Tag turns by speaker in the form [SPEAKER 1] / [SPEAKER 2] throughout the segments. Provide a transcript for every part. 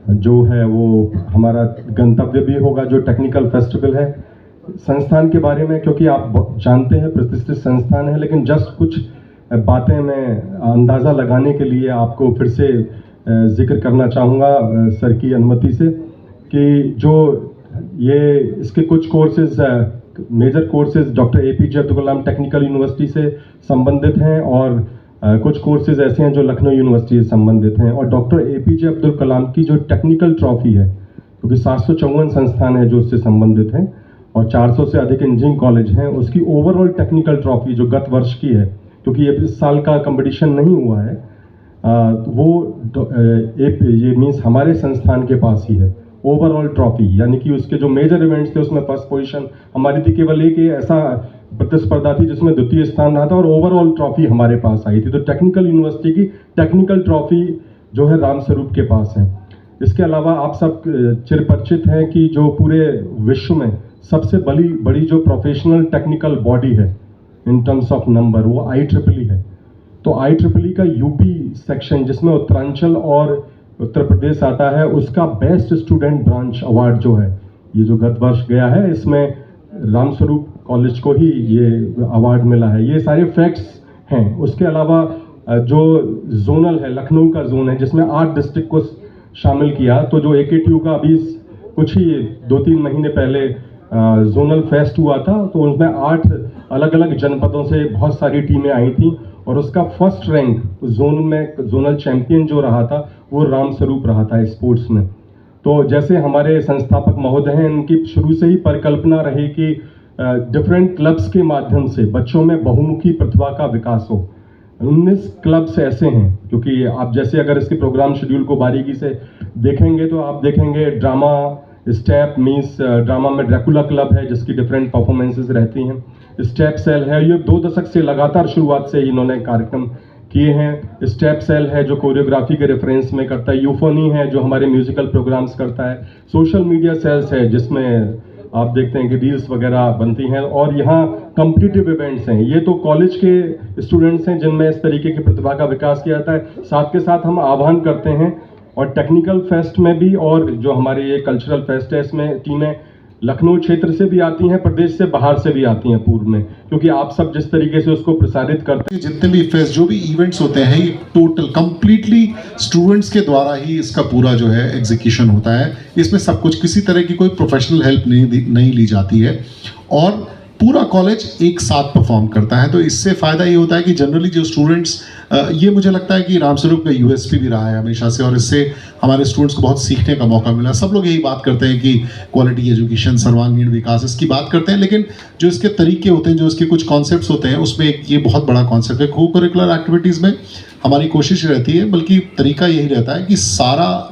[SPEAKER 1] जो है वो हमारा गंतव्य भी होगा, जो टेक्निकल फेस्टिवल है। संस्थान के बारे में क्योंकि आप जानते हैं प्रतिष्ठित संस्थान है, लेकिन जस्ट कुछ बातें मैं अंदाज़ा लगाने के लिए आपको फिर से जिक्र करना चाहूँगा सर की अनुमति से, कि जो ये इसके कुछ courses major courses doctor APJ Abdul Kalam technical university से संबंधित हैं, और कुछ कोर्सेज ऐसे हैं जो लखनऊ यूनिवर्सिटी से संबंधित हैं। और डॉक्टर APJ अब्दुल कलाम की जो टेक्निकल ट्रॉफी है, क्योंकि 754 संस्थान है जो उससे संबंधित हैं और 400 से अधिक इंजीनियरिंग कॉलेज हैं, उसकी ओवरऑल टेक्निकल ट्रॉफी जो गत वर्ष की है, क्योंकि ये इस साल का कंपटीशन नहीं हुआ है, ये मीन्स हमारे संस्थान के पास ही है ओवरऑल ट्रॉफी, यानी कि उसके जो मेजर इवेंट्स थे उसमें फर्स्ट पोजीशन हमारी थी। केवल एक ऐसा प्रतिस्पर्धा थी जिसमें द्वितीय स्थान रहा था और ओवरऑल ट्रॉफी हमारे पास आई थी। तो टेक्निकल यूनिवर्सिटी की टेक्निकल ट्रॉफी जो है रामस्वरूप के पास है। इसके अलावा आप सब चिरपरिचित हैं कि जो पूरे विश्व में सबसे बड़ी जो प्रोफेशनल टेक्निकल बॉडी है इन टर्म्स ऑफ नंबर, वो IEEE है। तो IEEE का यूपी सेक्शन, जिसमें उत्तरांचल और उत्तर प्रदेश आता है, उसका बेस्ट स्टूडेंट ब्रांच अवार्ड जो है, ये जो गत वर्ष गया है, इसमें रामस्वरूप कॉलेज को ही ये अवार्ड मिला है। ये सारे फैक्ट्स हैं। उसके अलावा जो जोनल है, लखनऊ का जोन है जिसमें 8 डिस्ट्रिक्ट को शामिल किया, तो जो AKTU का अभी कुछ ही 2-3 महीने पहले जोनल फेस्ट हुआ था, तो उसमें 8 अलग अलग जनपदों से बहुत सारी टीमें आई थी और उसका फर्स्ट रैंक जोन में जोनल चैंपियन जो रहा था वो रामस्वरूप रहा था स्पोर्ट्स में। तो जैसे हमारे संस्थापक महोदय हैं, इनकी शुरू से ही परिकल्पना रही कि डिफरेंट क्लब्स के माध्यम से बच्चों में बहुमुखी प्रतिभा का विकास हो। 19 क्लब्स ऐसे हैं, क्योंकि आप जैसे अगर इसके प्रोग्राम शेड्यूल को बारीकी से देखेंगे तो आप देखेंगे ड्रामा स्टेप मीन्स ड्रामा में ड्रैकुला क्लब है जिसकी डिफरेंट परफॉर्मेंसेस रहती हैं। स्टेप सेल है, ये 2 दशक से लगातार शुरुआत से इन्होंने कार्यक्रम किए हैं। स्टेप सेल है जो कोरियोग्राफी के रेफरेंस में करता है। यूफोनी है जो हमारे म्यूजिकल प्रोग्राम्स करता है। सोशल मीडिया सेल्स है जिसमें आप देखते हैं कि रील्स वगैरह बनती हैं। और यहाँ कॉम्पिटिटिव इवेंट्स हैं, ये तो कॉलेज के स्टूडेंट्स हैं जिनमें इस तरीके की प्रतिभा का विकास किया जाता है। साथ के साथ हम आह्वान करते हैं और टेक्निकल फेस्ट में भी, और जो हमारे ये कल्चरल फेस्ट है, इसमें टीमें लखनऊ क्षेत्र से भी आती हैं, प्रदेश से बाहर से भी आती हैं पूर्व में, क्योंकि आप सब जिस तरीके से उसको प्रसारित करते हैं।
[SPEAKER 2] जितने भी फेस्ट जो भी इवेंट्स होते हैं, ये टोटल कंप्लीटली स्टूडेंट्स के द्वारा ही इसका पूरा जो है एग्जीक्यूशन होता है। इसमें सब कुछ, किसी तरह की कोई प्रोफेशनल हेल्प नहीं ली जाती है और पूरा कॉलेज एक साथ परफॉर्म करता है। तो इससे फ़ायदा ये होता है कि जनरली जो स्टूडेंट्स, ये मुझे लगता है कि रामस्वरूप का USP भी रहा है हमेशा से, और इससे हमारे स्टूडेंट्स को बहुत सीखने का मौका मिला। सब लोग यही बात करते हैं कि क्वालिटी एजुकेशन, सर्वांगीण विकास, इसकी बात करते हैं, लेकिन जो इसके तरीके होते हैं, जो इसके कुछ कॉन्सेप्ट्स होते हैं, उसमें एक ये बहुत बड़ा कॉन्सेप्ट है। को करिकुलर एक्टिविटीज़ में हमारी कोशिश रहती है, बल्कि तरीका यही रहता है कि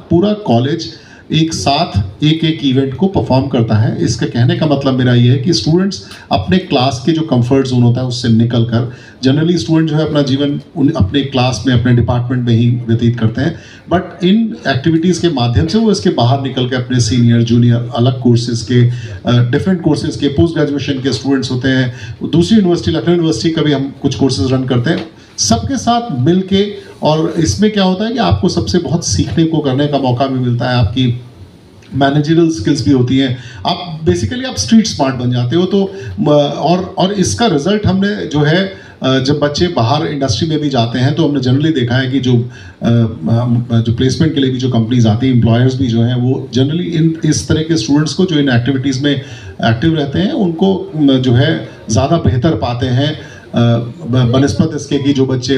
[SPEAKER 2] पूरा कॉलेज एक साथ एक इवेंट को परफॉर्म करता है। इसका कहने का मतलब मेरा ये है कि स्टूडेंट्स अपने क्लास के जो कंफर्ट जोन होता है उससे निकल कर, जनरली स्टूडेंट जो है अपना जीवन अपने क्लास में, अपने डिपार्टमेंट में ही व्यतीत करते हैं, बट इन एक्टिविटीज़ के माध्यम से वो इसके बाहर निकल के अपने सीनियर, जूनियर, अलग कोर्सेज के, डिफरेंट कोर्सेज के, पोस्ट ग्रेजुएशन के स्टूडेंट्स होते हैं। दूसरी यूनिवर्सिटी, लखनऊ यूनिवर्सिटी का भी हम कुछ कोर्सेज रन करते हैं, सबके साथ मिल के। और इसमें क्या होता है कि आपको सबसे बहुत सीखने को करने का मौका भी मिलता है, आपकी मैनेजरल स्किल्स भी होती हैं, आप बेसिकली आप स्ट्रीट स्मार्ट बन जाते हो। तो और इसका रिजल्ट हमने जो है, जब बच्चे बाहर इंडस्ट्री में भी जाते हैं तो हमने जनरली देखा है कि जो प्लेसमेंट के लिए भी जो कंपनीज आती हैं, एम्प्लॉयर्स भी जो हैं, वो जनरली इस तरह के स्टूडेंट्स को जो इन एक्टिविटीज़ में एक्टिव रहते हैं उनको जो है ज़्यादा बेहतर पाते हैं बनस्पत इसके कि जो बच्चे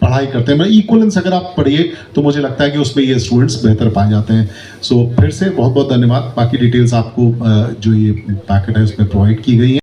[SPEAKER 2] पढ़ाई करते हैं। मतलब इक्वलेंस अगर आप पढ़िए तो मुझे लगता है कि उसमें ये स्टूडेंट्स बेहतर पाए जाते हैं। सो फिर से बहुत बहुत धन्यवाद। बाकी डिटेल्स आपको जो ये पैकेट है उसमें प्रोवाइड की गई है।